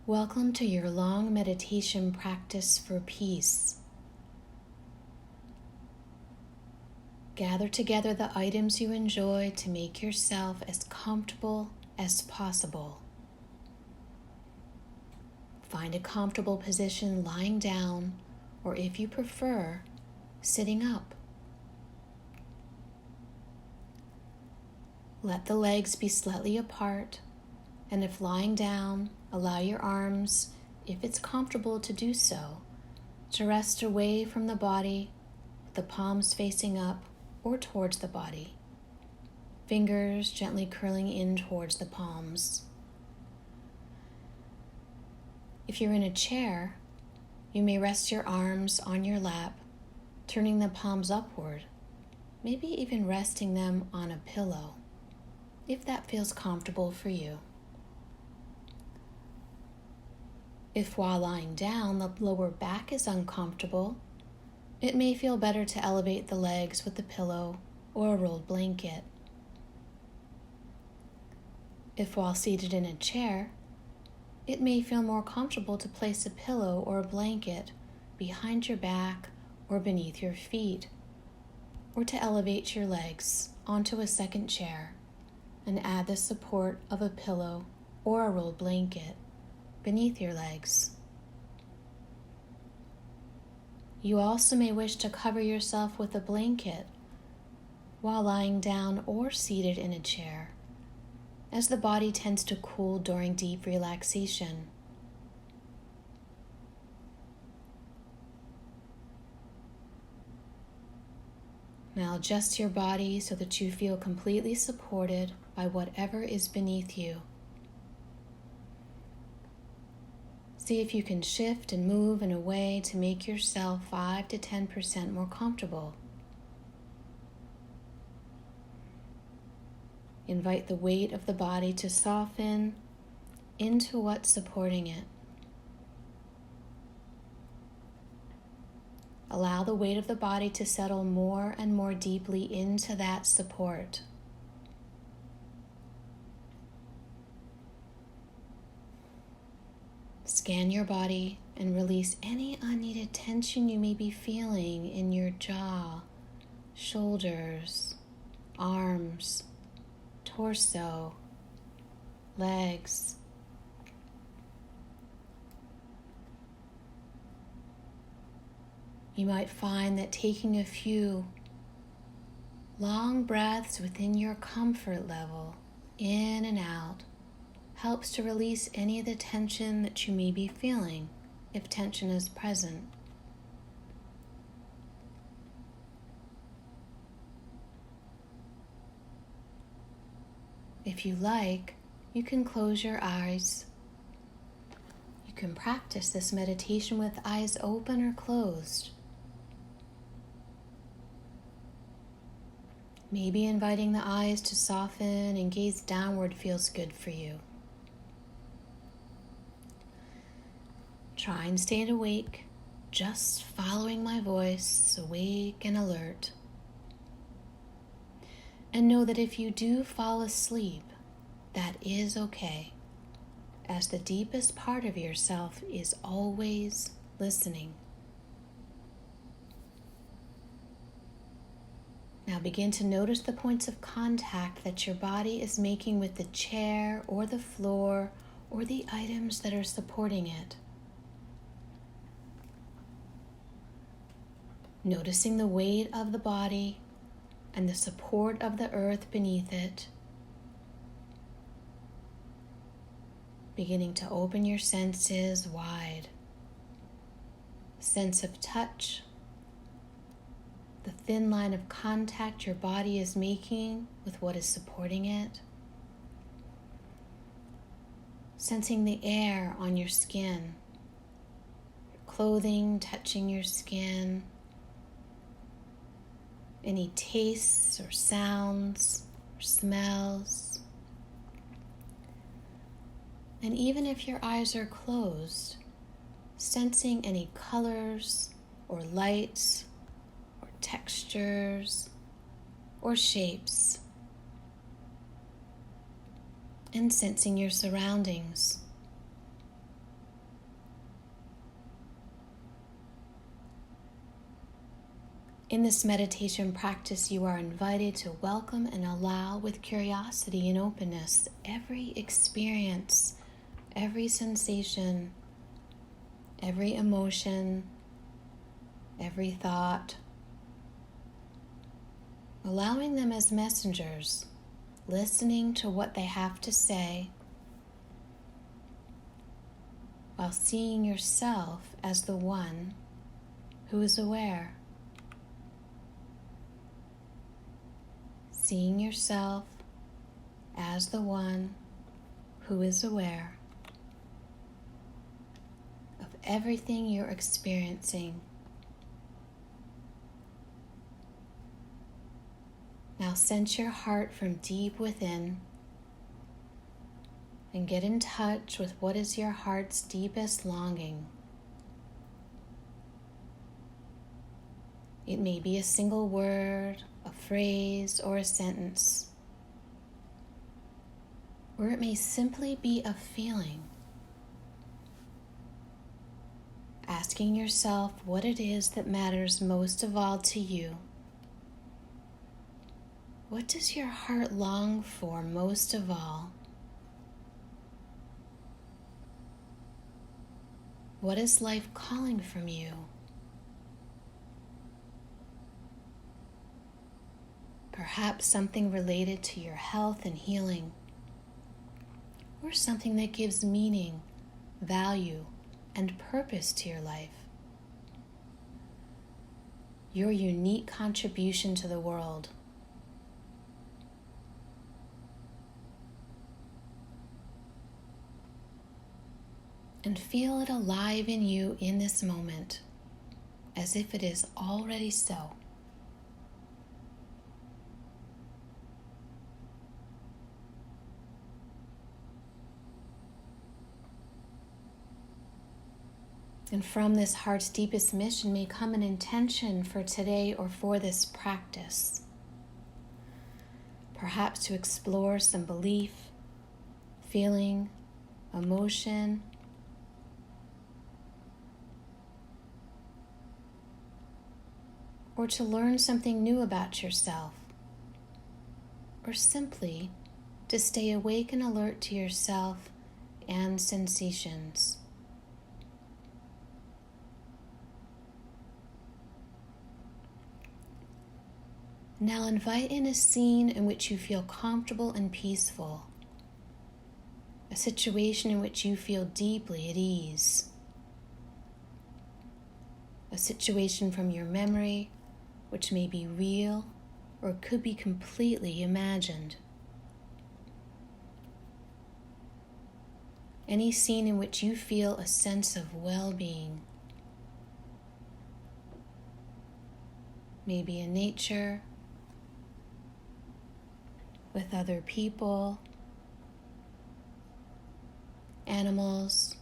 Welcome to your long meditation practice for peace. Gather together the items you enjoy to make yourself as comfortable as possible. Find a comfortable position lying down, or if you prefer, sitting up. Let the legs be slightly apart, and if lying down, allow your arms, if it's comfortable to do so, to rest away from the body, with the palms facing up or towards the body. Fingers gently curling in towards the palms. If you're in a chair, you may rest your arms on your lap, turning the palms upward, maybe even resting them on a pillow, if that feels comfortable for you. If while lying down the lower back is uncomfortable, it may feel better to elevate the legs with a pillow or a rolled blanket. If while seated in a chair, it may feel more comfortable to place a pillow or a blanket behind your back or beneath your feet, or to elevate your legs onto a second chair and add the support of a pillow or a rolled blanket beneath your legs. You also may wish to cover yourself with a blanket while lying down or seated in a chair, as the body tends to cool during deep relaxation. Now adjust your body so that you feel completely supported by whatever is beneath you. See if you can shift and move in a way to make yourself 5 to 10% more comfortable. Invite the weight of the body to soften into what's supporting it. Allow the weight of the body to settle more and more deeply into that support. Scan your body and release any unneeded tension you may be feeling in your jaw, shoulders, arms, torso, legs. You might find that taking a few long breaths within your comfort level, in and out, helps to release any of the tension that you may be feeling, if tension is present. If you like, you can close your eyes. You can practice this meditation with eyes open or closed. Maybe inviting the eyes to soften and gaze downward feels good for you. Try and stay awake, just following my voice, awake and alert. And know that if you do fall asleep, that is okay, as the deepest part of yourself is always listening. Now begin to notice the points of contact that your body is making with the chair or the floor or the items that are supporting it. Noticing the weight of the body and the support of the earth beneath it. Beginning to open your senses wide. Sense of touch, the thin line of contact your body is making with what is supporting it. Sensing the air on your skin, your clothing touching your skin. Any tastes or sounds or smells. And even if your eyes are closed, sensing any colors or lights or textures or shapes. And sensing your surroundings. In this meditation practice, you are invited to welcome and allow with curiosity and openness every experience, every sensation, every emotion, every thought, allowing them as messengers, listening to what they have to say, while seeing yourself as the one who is aware. Seeing yourself as the one who is aware of everything you're experiencing. Now sense your heart from deep within and get in touch with what is your heart's deepest longing. It may be a single word, a phrase, or a sentence, or it may simply be a feeling. Asking yourself what it is that matters most of all to you. What does your heart long for most of all? What is life calling from you? Perhaps something related to your health and healing, or something that gives meaning, value, and purpose to your life. Your unique contribution to the world. And feel it alive in you in this moment, as if it is already so. And from this heart's deepest mission may come an intention for today or for this practice. Perhaps to explore some belief, feeling, emotion, or to learn something new about yourself, or simply to stay awake and alert to yourself and sensations. Now invite in a scene in which you feel comfortable and peaceful, a situation in which you feel deeply at ease, a situation from your memory which may be real or could be completely imagined. Any scene in which you feel a sense of well-being. Maybe in nature, with other people, animals,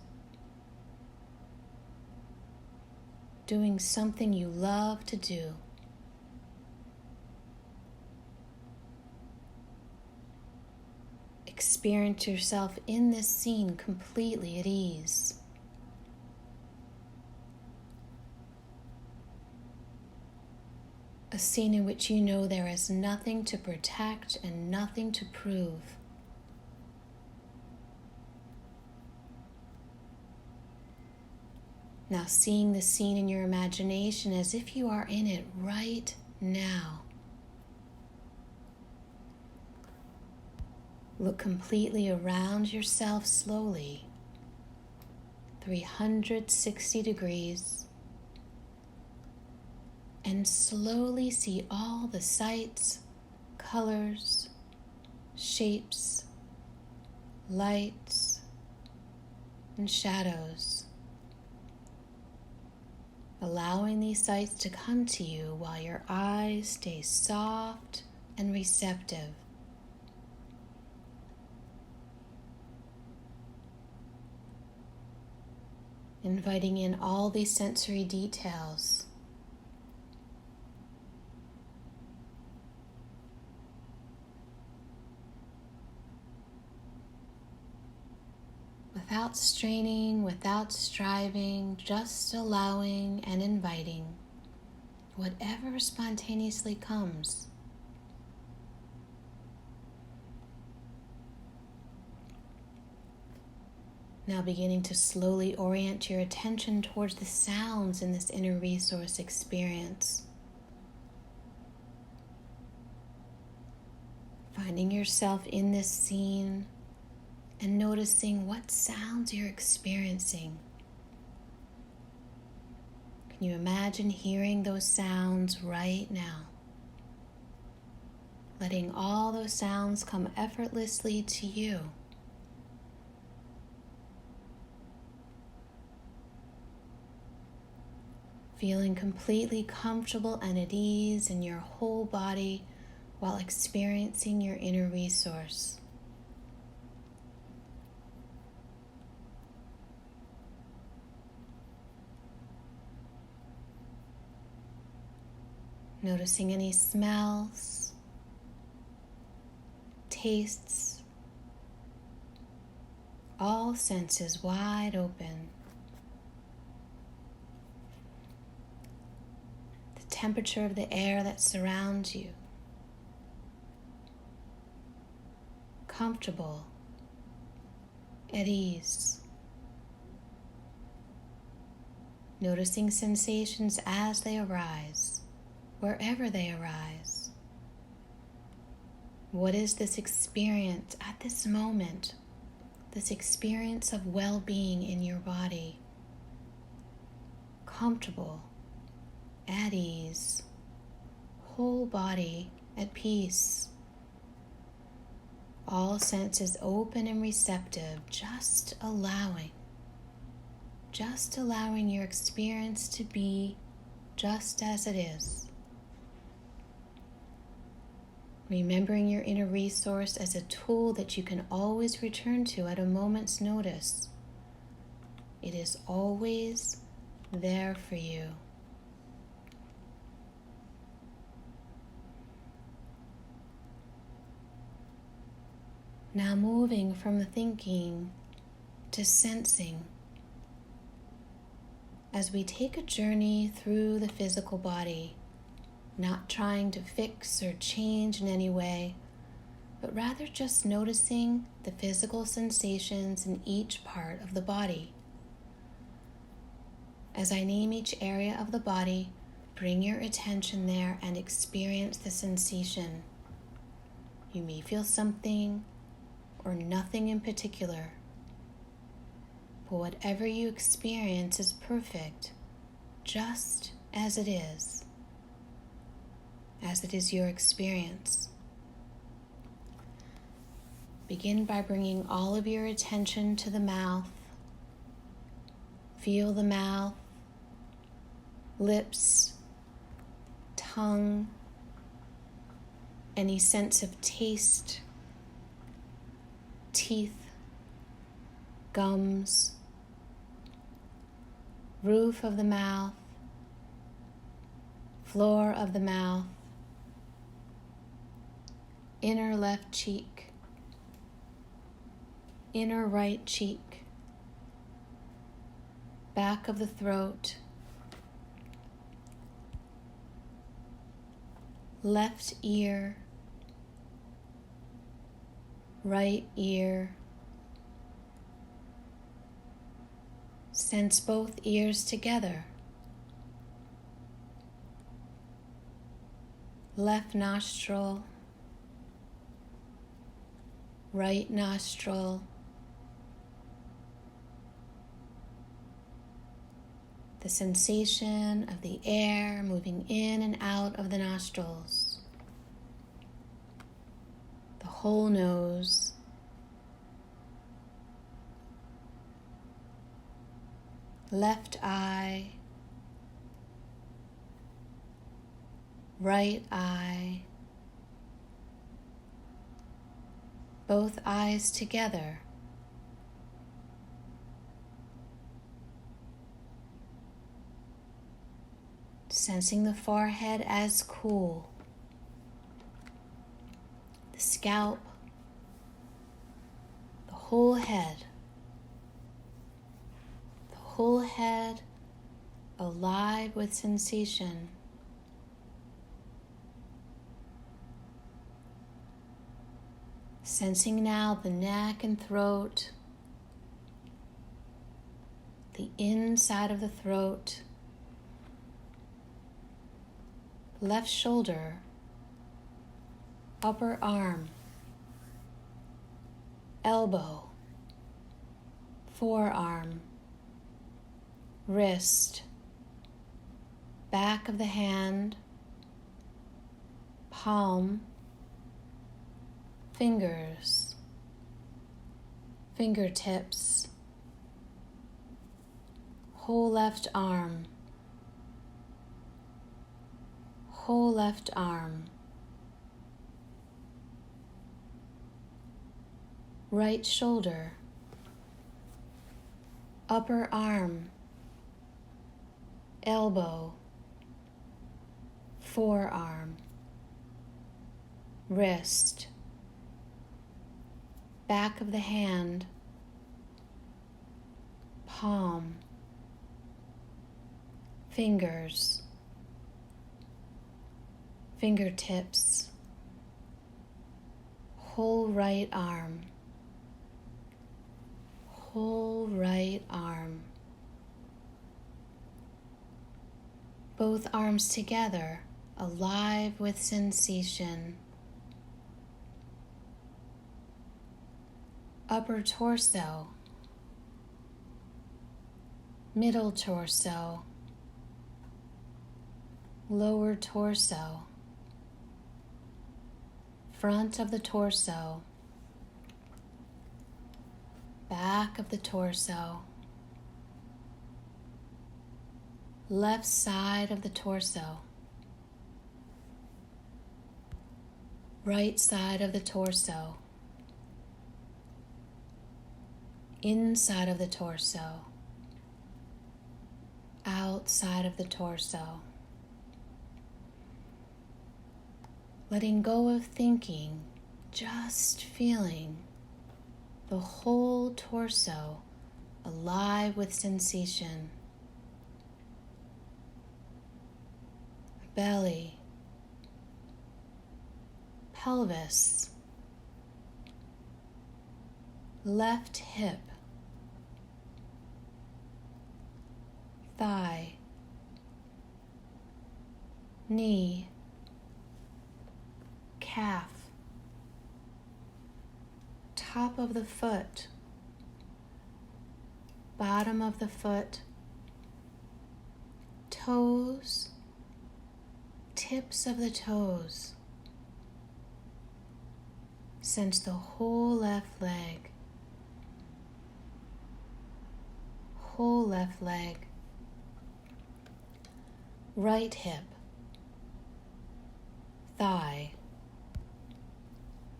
doing something you love to do. Experience yourself in this scene completely at ease. A scene in which you know there is nothing to protect and nothing to prove. Now seeing the scene in your imagination as if you are in it right now. Look completely around yourself slowly, 360 degrees, and slowly see all the sights, colors, shapes, lights, and shadows. Allowing these sights to come to you while your eyes stay soft and receptive. Inviting in all these sensory details. Without straining, without striving, just allowing and inviting. whatever spontaneously comes. Now beginning to slowly orient your attention towards the sounds in this inner resource experience. Finding yourself in this scene and noticing what sounds you're experiencing. Can you imagine hearing those sounds right now? Letting all those sounds come effortlessly to you. Feeling completely comfortable and at ease in your whole body while experiencing your inner resource. Noticing any smells, tastes, all senses wide open. Temperature of the air that surrounds you. Comfortable, at ease. Noticing sensations as they arise, wherever they arise. What is this experience at this moment? This experience of well-being in your body. Comfortable, at ease, whole body at peace. All senses open and receptive, just allowing your experience to be just as it is. Remembering your inner resource as a tool that you can always return to at a moment's notice. It is always there for you. Now moving from the thinking to sensing, as we take a journey through the physical body, not trying to fix or change in any way, but rather just noticing the physical sensations in each part of the body. As I name each area of the body, bring your attention there and experience the sensation. You may feel something or nothing in particular, but whatever you experience is perfect, just as it is your experience. Begin by bringing all of your attention to the mouth. Feel the mouth, lips, tongue, any sense of taste, teeth, gums, roof of the mouth, floor of the mouth, inner left cheek, inner right cheek, back of the throat, left ear, right ear. Sense both ears together. Left nostril, right nostril, the sensation of the air moving in and out of the nostrils, the whole nose, left eye, right eye, both eyes together. Sensing the forehead as cool, the scalp, the whole head alive with sensation, Sensing now the neck and throat, the inside of the throat, left shoulder, upper arm, elbow, forearm, wrist, back of the hand, palm, fingers, fingertips, whole left arm, whole left arm, right shoulder, upper arm, elbow, forearm, wrist, back of the hand, palm, fingers, fingertips, whole right arm, whole right arm. Both arms together, alive with sensation. Upper torso, middle torso, lower torso, front of the torso, back of the torso, left side of the torso, right side of the torso, inside of the torso, outside of the torso. Letting go of thinking, just feeling the whole torso alive with sensation. Belly, pelvis, left hip, thigh, knee, calf, top of the foot, bottom of the foot, toes, tips of the toes. Sense the whole left leg, whole left leg, right hip, thigh,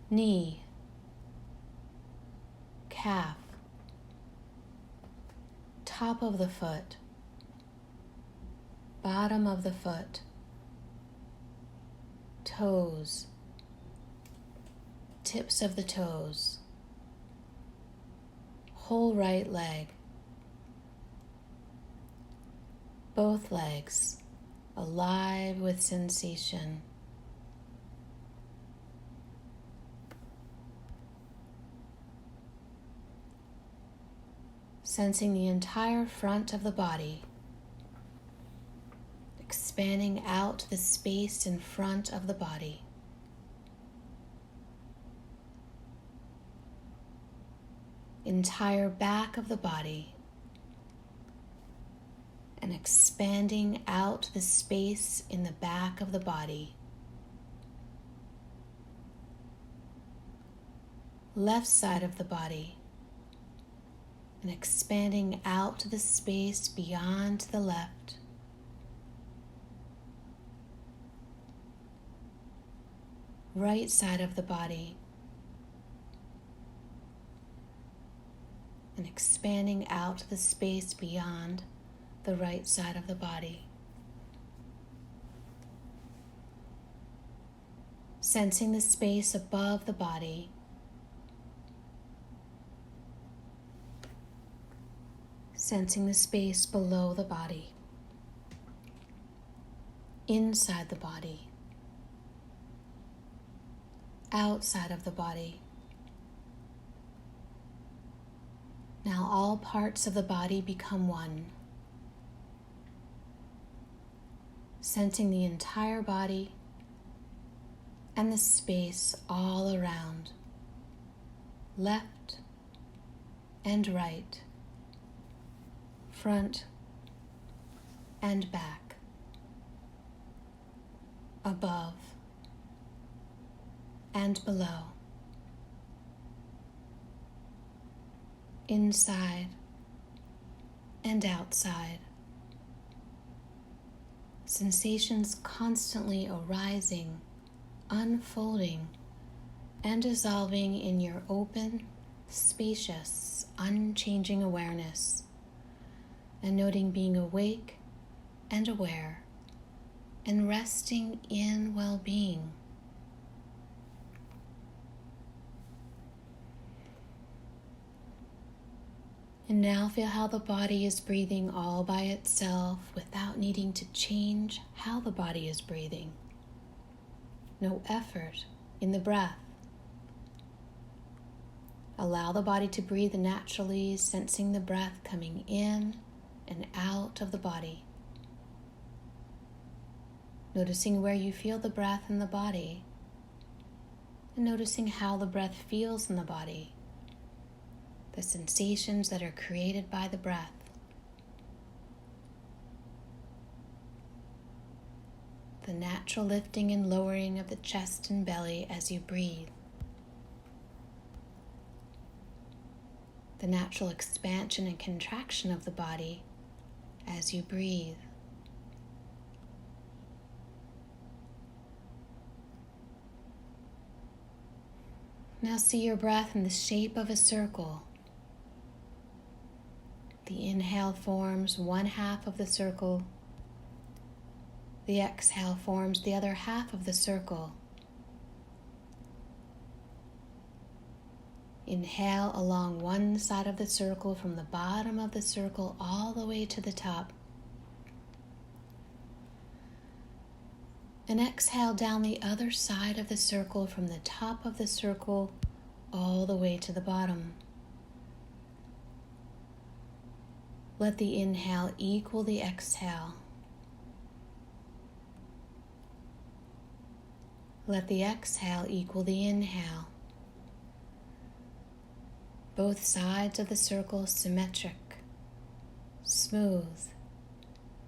knee, calf, top of the foot, bottom of the foot, toes, tips of the toes, whole right leg, both legs alive with sensation. Sensing the entire front of the body, expanding out the space in front of the body. Entire back of the body, and expanding out the space in the back of the body. Left side of the body, and expanding out the space beyond the left. Right side of the body, and expanding out the space beyond the right side of the body. Sensing the space above the body, sensing the space below the body, inside the body, outside of the body, Now all parts of the body become one, sensing the entire body and the space all around, left and right, front and back, above and below, inside and outside. Sensations constantly arising, unfolding, and dissolving in your open, spacious, unchanging awareness, and noting being awake and aware, and resting in well-being. And now feel how the body is breathing all by itself without needing to change how the body is breathing. No effort in the breath. Allow the body to breathe naturally, sensing the breath coming in and out of the body. Noticing where you feel the breath in the body, and noticing how the breath feels in the body. The sensations that are created by the breath. The natural lifting and lowering of the chest and belly as you breathe. The natural expansion and contraction of the body as you breathe. Now see your breath in the shape of a circle. The inhale forms one half of the circle. The exhale forms the other half of the circle. Inhale along one side of the circle from the bottom of the circle all the way to the top. And exhale down the other side of the circle from the top of the circle all the way to the bottom. Let the inhale equal the exhale. Let the exhale equal the inhale. Both sides of the circle symmetric, smooth,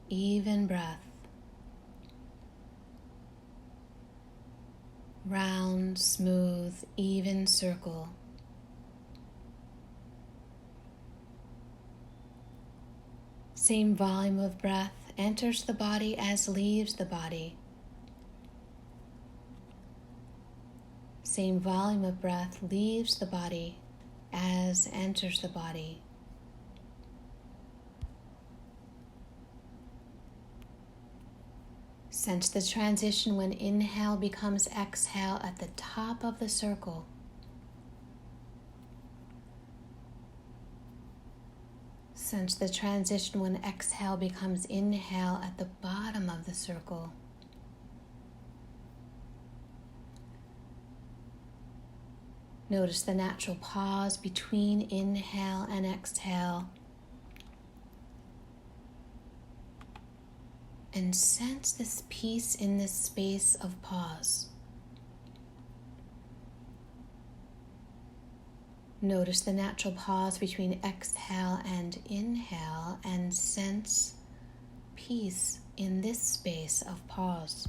even breath. Round, smooth, even circle. Same volume of breath enters the body as leaves the body. Same volume of breath leaves the body as enters the body. Sense the transition when inhale becomes exhale at the top of the circle. Sense the transition when exhale becomes inhale at the bottom of the circle. Notice the natural pause between inhale and exhale. And sense this peace in this space of pause. Notice the natural pause between exhale and inhale, and sense peace in this space of pause.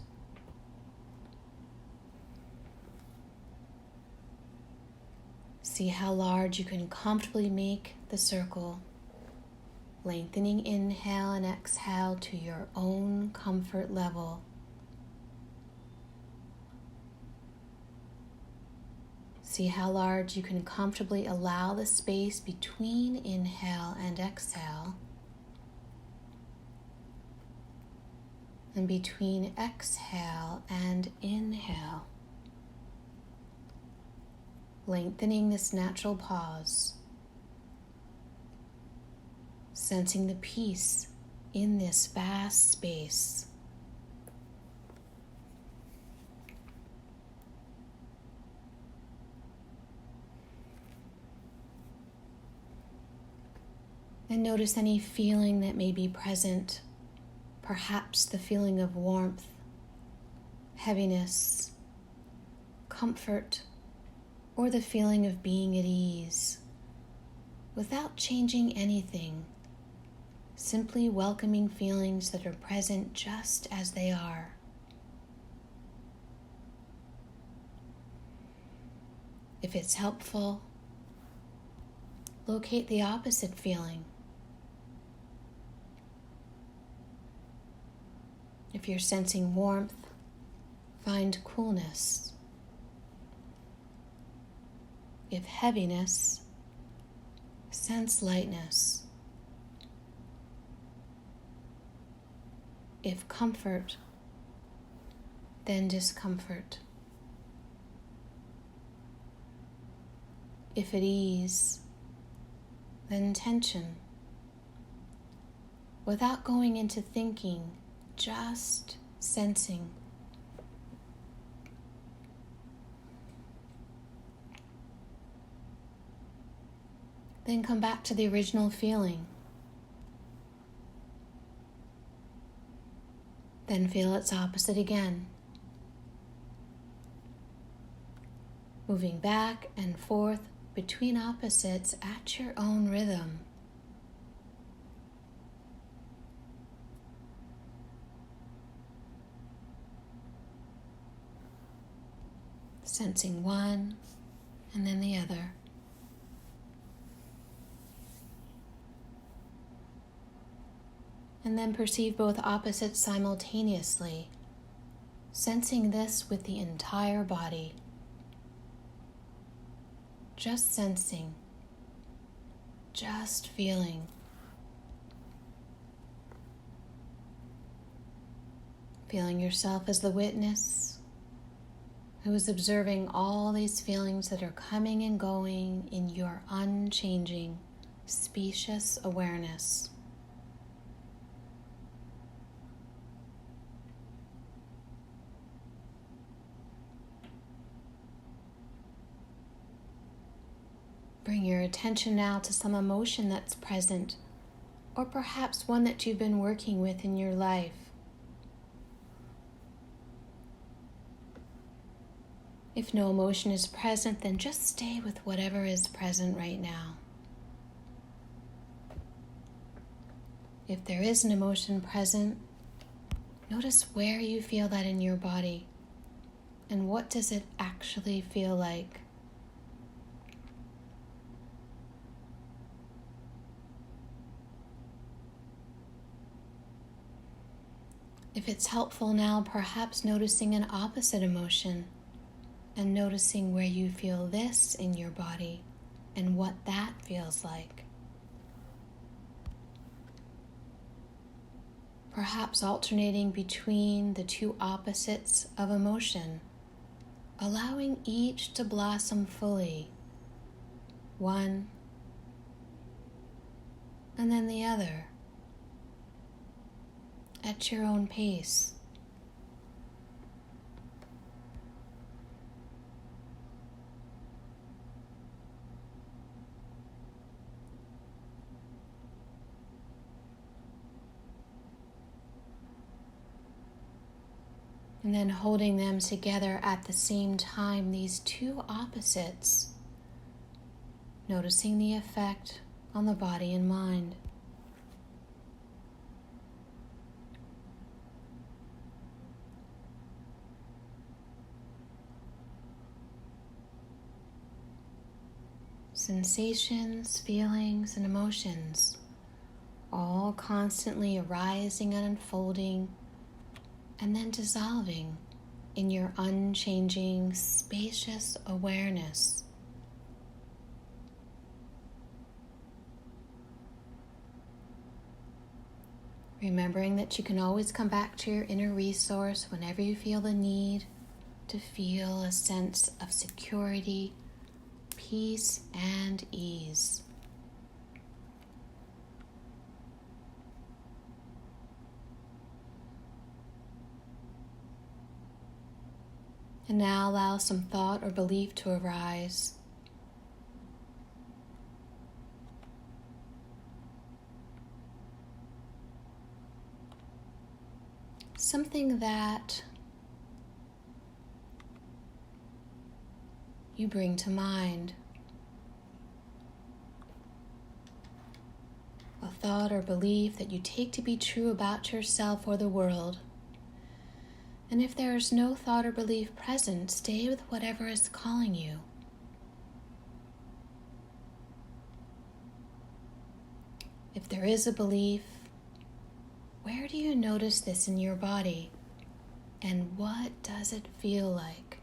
See how large you can comfortably make the circle, lengthening inhale and exhale to your own comfort level. See how large you can comfortably allow the space between inhale and exhale, and between exhale and inhale. Lengthening this natural pause, sensing the peace in this vast space. And notice any feeling that may be present, perhaps the feeling of warmth, heaviness, comfort, or the feeling of being at ease, without changing anything, simply welcoming feelings that are present just as they are. If it's helpful, locate the opposite feeling. If you're sensing warmth, find coolness. If heaviness, sense lightness. If comfort, then discomfort. If at ease, then tension. Without going into thinking, just sensing. Then come back to the original feeling. Then feel its opposite again. Moving back and forth between opposites at your own rhythm. Sensing one and then the other. And then perceive both opposites simultaneously, sensing this with the entire body. Just sensing, just feeling. Feeling yourself as the witness who is observing all these feelings that are coming and going in your unchanging, spacious awareness. Bring your attention now to some emotion that's present, or perhaps one that you've been working with in your life. If no emotion is present, then just stay with whatever is present right now. If there is an emotion present, notice where you feel that in your body, and what does it actually feel like. If it's helpful now, perhaps noticing an opposite emotion and noticing where you feel this in your body and what that feels like. Perhaps alternating between the two opposites of emotion, allowing each to blossom fully, one and then the other, at your own pace. And then holding them together at the same time, these two opposites, noticing the effect on the body and mind. Sensations, feelings, and emotions, all constantly arising and unfolding, and then dissolving in your unchanging, spacious awareness. Remembering that you can always come back to your inner resource whenever you feel the need to feel a sense of security, peace, and ease. And now allow some thought or belief to arise. something that you bring to mind. A thought or belief that you take to be true about yourself or the world. And if there is no thought or belief present, stay with whatever is calling you. If there is a belief, where do you notice this in your body? And what does it feel like?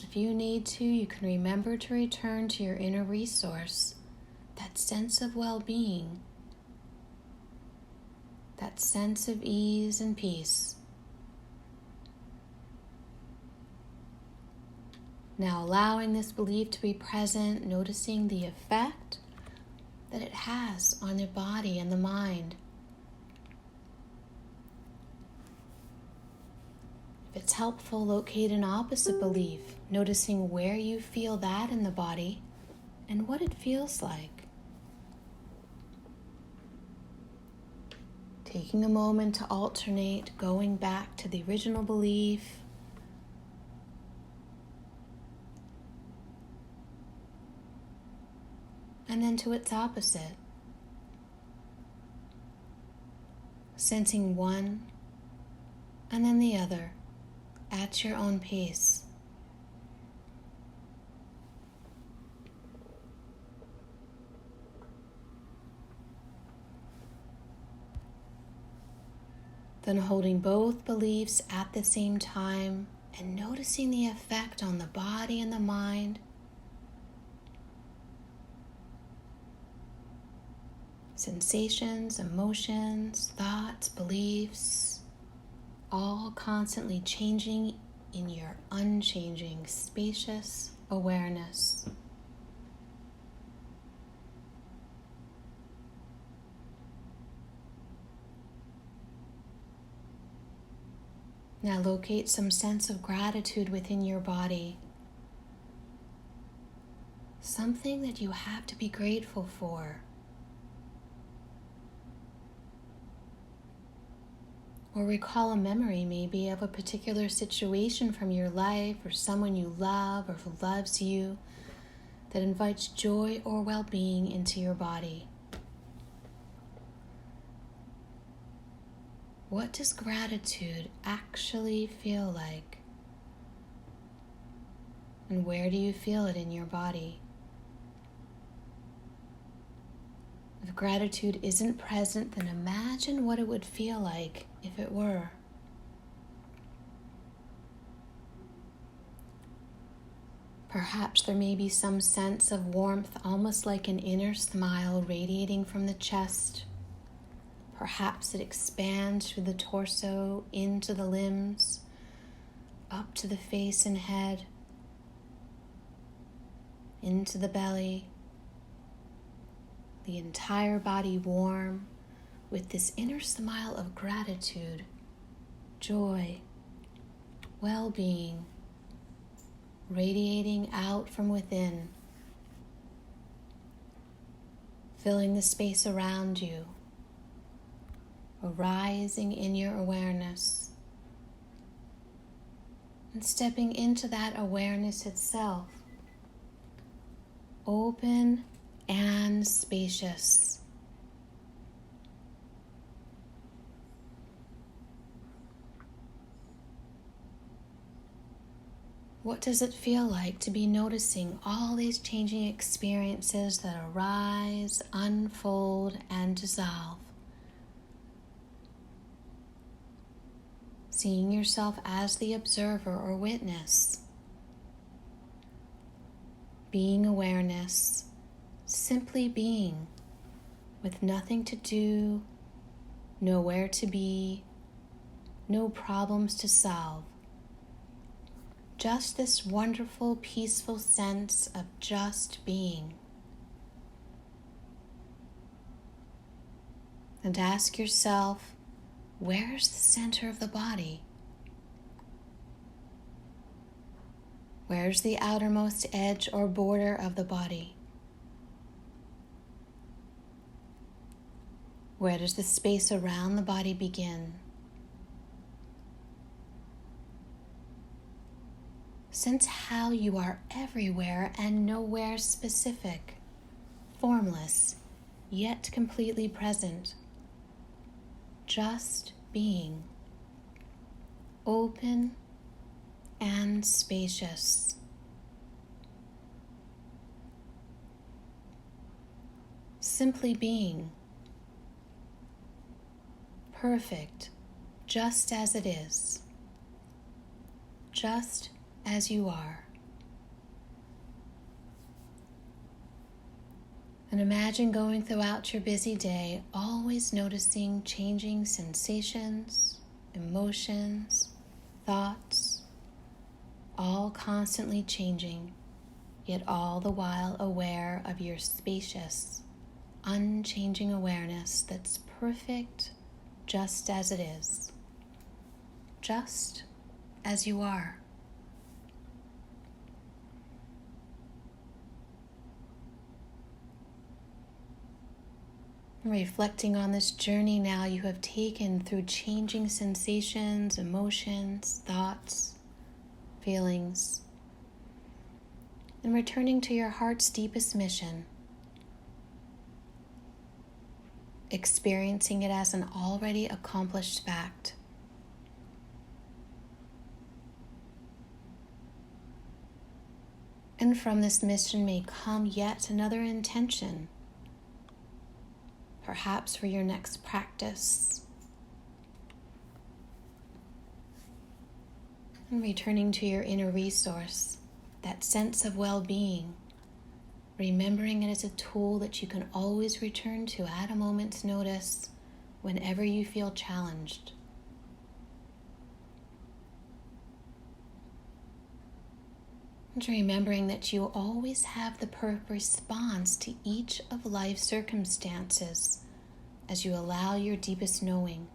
If you need to, you can remember to return to your inner resource, that sense of well-being, that sense of ease and peace. Now allowing this belief to be present, noticing the effect that it has on the body and the mind. If it's helpful, locate an opposite belief, noticing where you feel that in the body and what it feels like. Taking a moment to alternate, going back to the original belief, and then to its opposite. Sensing one and then the other at your own pace. Then holding both beliefs at the same time and noticing the effect on the body and the mind. Sensations, emotions, thoughts, beliefs, all constantly changing in your unchanging, spacious awareness. Now locate some sense of gratitude within your body. Something that you have to be grateful for. Or recall a memory maybe of a particular situation from your life or someone you love or who loves you that invites joy or well-being into your body. What does gratitude actually feel like? And where do you feel it in your body? If gratitude isn't present, then imagine what it would feel like if it were. Perhaps there may be some sense of warmth, almost like an inner smile radiating from the chest. Perhaps it expands through the torso, into the limbs, up to the face and head, into the belly. The entire body warm with this inner smile of gratitude, joy, well-being, radiating out from within, filling the space around you, arising in your awareness, and stepping into that awareness itself, open and spacious. What does it feel like to be noticing all these changing experiences that arise, unfold, and dissolve? Seeing yourself as the observer or witness. Being awareness, simply being, with nothing to do, nowhere to be, no problems to solve. Just this wonderful, peaceful sense of just being. And ask yourself, where's the center of the body? Where's the outermost edge or border of the body? Where does the space around the body begin? Sense how you are everywhere and nowhere specific, formless, yet completely present. Just being, open and spacious. Simply being, perfect, just as it is, just as you are. And imagine going throughout your busy day, always noticing changing sensations, emotions, thoughts, all constantly changing, yet all the while aware of your spacious, unchanging awareness that's perfect just as it is, just as you are. Reflecting on this journey now you have taken through changing sensations, emotions, thoughts, feelings, and returning to your heart's deepest mission, experiencing it as an already accomplished fact. And from this mission may come yet another intention, perhaps for your next practice. And returning to your inner resource, that sense of well-being, remembering it as a tool that you can always return to at a moment's notice whenever you feel challenged. And remembering that you always have the perfect response to each of life's circumstances as you allow your deepest knowing.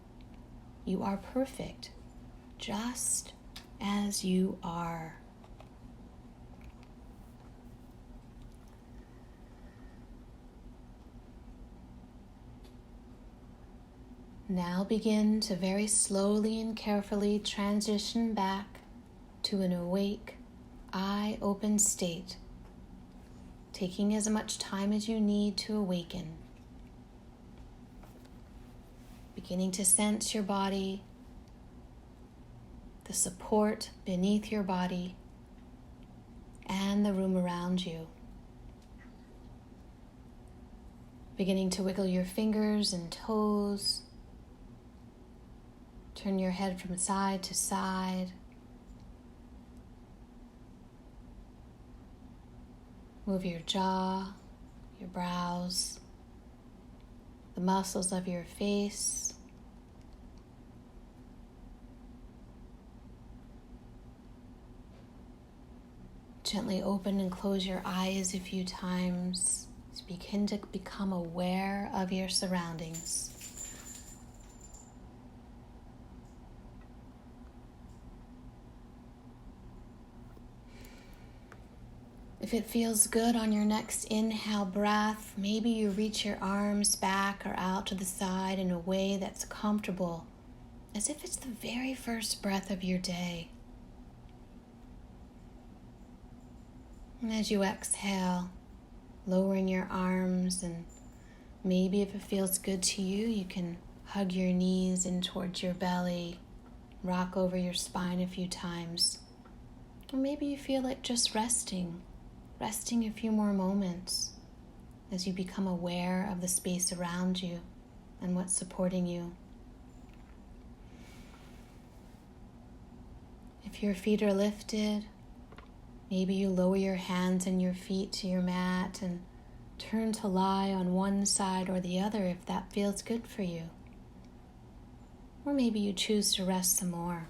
You are perfect, just as you are. Now begin to very slowly and carefully transition back to an awake, eye-open state, taking as much time as you need to awaken. Beginning to sense your body, the support beneath your body, and the room around you. Beginning to wiggle your fingers and toes. Turn your head from side to side. Move your jaw, your brows, the muscles of your face. Gently open and close your eyes a few times to begin to become aware of your surroundings. If it feels good on your next inhale breath, maybe you reach your arms back or out to the side in a way that's comfortable, as if it's the very first breath of your day. And as you exhale, lowering your arms, and maybe if it feels good to you, you can hug your knees in towards your belly, rock over your spine a few times. Or maybe you feel like just resting a few more moments as you become aware of the space around you and what's supporting you. If your feet are lifted, maybe you lower your hands and your feet to your mat and turn to lie on one side or the other if that feels good for you. Or maybe you choose to rest some more.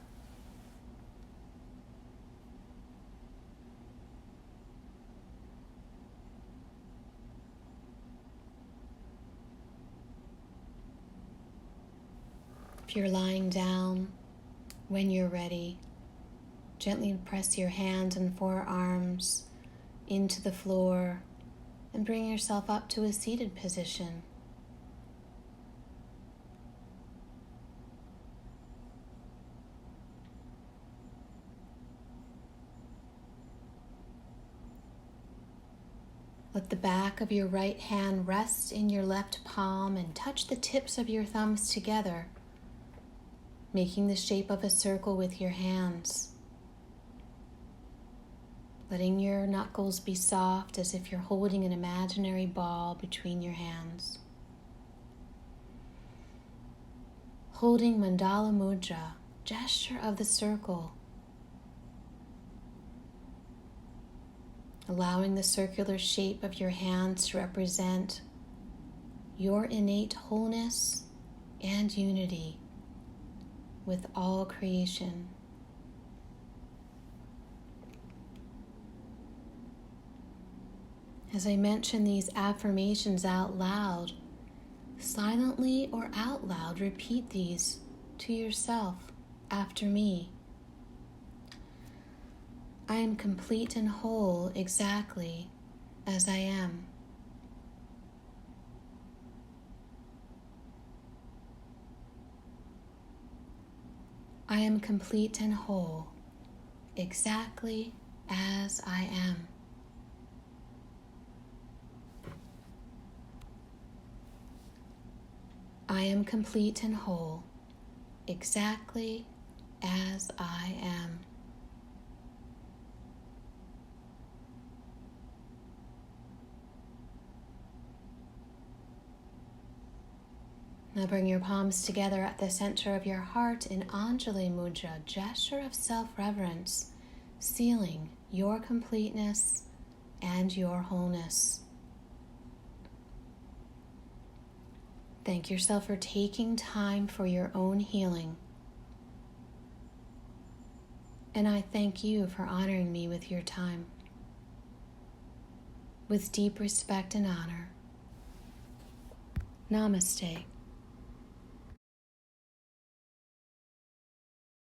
If you're lying down, when you're ready, gently press your hands and forearms into the floor and bring yourself up to a seated position. Let the back of your right hand rest in your left palm and touch the tips of your thumbs together, making the shape of a circle with your hands. Letting your knuckles be soft as if you're holding an imaginary ball between your hands. Holding Mandala Mudra, gesture of the circle. Allowing the circular shape of your hands to represent your innate wholeness and unity with all creation. As I mention these affirmations out loud, silently or out loud, repeat these to yourself after me. I am complete and whole exactly as I am. I am complete and whole exactly as I am. I am complete and whole exactly as I am. Now bring your palms together at the center of your heart in Anjali Mudra, gesture of self-reverence, sealing your completeness and your wholeness. Thank yourself for taking time for your own healing. And I thank you for honoring me with your time. With deep respect and honor. Namaste.